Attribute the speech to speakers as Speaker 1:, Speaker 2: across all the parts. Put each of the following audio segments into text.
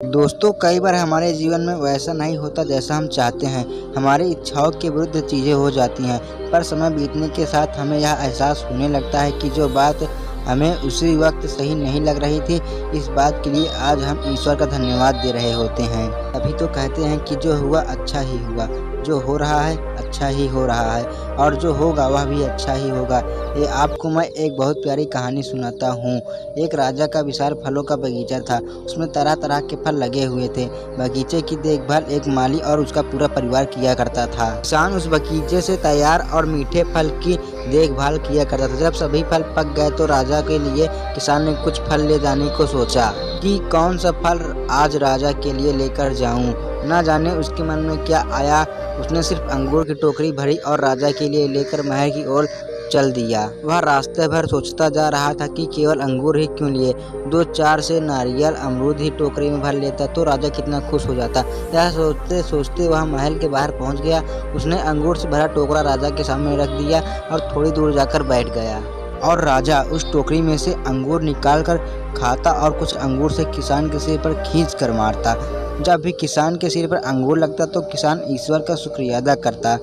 Speaker 1: दोस्तों, कई बार हमारे जीवन में वैसा नहीं होता जैसा हम चाहते हैं। हमारी इच्छाओं के विरुद्ध चीज़ें हो जाती हैं, पर समय बीतने के साथ हमें यह एहसास होने लगता है कि जो बात हमें उसी वक्त सही नहीं लग रही थी, इस बात के लिए आज हम ईश्वर का धन्यवाद दे रहे होते हैं। अभी तो कहते हैं कि जो हुआ अच्छा ही हुआ, जो हो रहा है अच्छा ही हो रहा है और जो होगा वह भी अच्छा ही होगा। ये आपको मैं एक बहुत प्यारी कहानी सुनाता हूँ। एक राजा का विशाल फलों का बगीचा था। उसमें तरह तरह के फल लगे हुए थे। बगीचे की देखभाल एक माली और उसका पूरा परिवार किया करता था। किसान उस बगीचे से तैयार और मीठे फल की देखभाल किया करता था। जब सभी फल पक गए तो राजा के लिए किसान ने कुछ फल ले जाने को सोचा कि कौन सा फल आज राजा के लिए लेकर जाऊं। न जाने उसके मन में क्या आया, उसने सिर्फ अंगूर की टोकरी भरी और राजा के लिए लेकर महल की ओर चल दिया। वह रास्ते भर सोचता जा रहा था कि केवल अंगूर ही क्यों लिए, 2-4 से नारियल अमरूद ही टोकरी में भर लेता तो राजा कितना खुश हो जाता। यह सोचते सोचते वह महल के बाहर पहुंच गया। उसने अंगूर से भरा टोकरा राजा के सामने रख दिया और थोड़ी दूर जाकर बैठ गया और राजा उस टोकरी में से अंगूर निकाल कर खाता और कुछ अंगूर से किसान के सिर पर खींच कर मारता। जब भी किसान के सिर पर अंगूर लगता तो किसान ईश्वर का शुक्रिया अदा करता।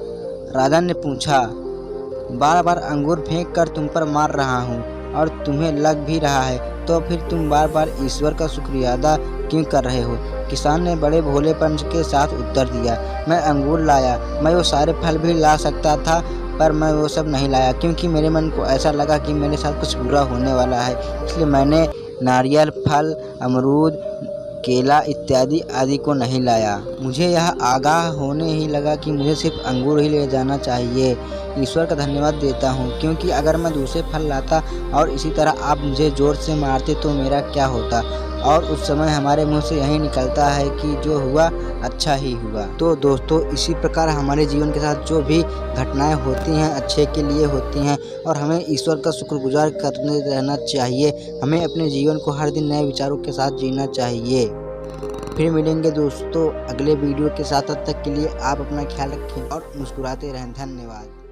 Speaker 1: राजा ने पूछा, बार बार अंगूर फेंक कर तुम पर मार रहा हूँ और तुम्हें लग भी रहा है, तो फिर तुम बार बार ईश्वर का शुक्रिया अदा क्यों कर रहे हो? किसान ने बड़े भोलेपन के साथ उत्तर दिया, मैं अंगूर लाया, मैं वो सारे फल भी ला सकता था, पर मैं वो सब नहीं लाया क्योंकि मेरे मन को ऐसा लगा कि मेरे साथ कुछ बुरा होने वाला है, इसलिए मैंने नारियल फल, अमरूद, केला इत्यादि आदि को नहीं लाया। मुझे यह आगाह होने ही लगा कि मुझे सिर्फ अंगूर ही ले जाना चाहिए। ईश्वर का धन्यवाद देता हूँ, क्योंकि अगर मैं दूसरे फल लाता और इसी तरह आप मुझे जोर से मारते तो मेरा क्या होता। और उस समय हमारे मुंह से यही निकलता है कि जो हुआ अच्छा ही हुआ। तो दोस्तों, इसी प्रकार हमारे जीवन के साथ जो भी घटनाएं होती हैं अच्छे के लिए होती हैं और हमें ईश्वर का शुक्रगुजार करते रहना चाहिए। हमें अपने जीवन को हर दिन नए विचारों के साथ जीना चाहिए। फिर मिलेंगे दोस्तों अगले वीडियो के साथ। तब तक के लिए आप अपना ख्याल रखें और मुस्कुराते रहें। धन्यवाद।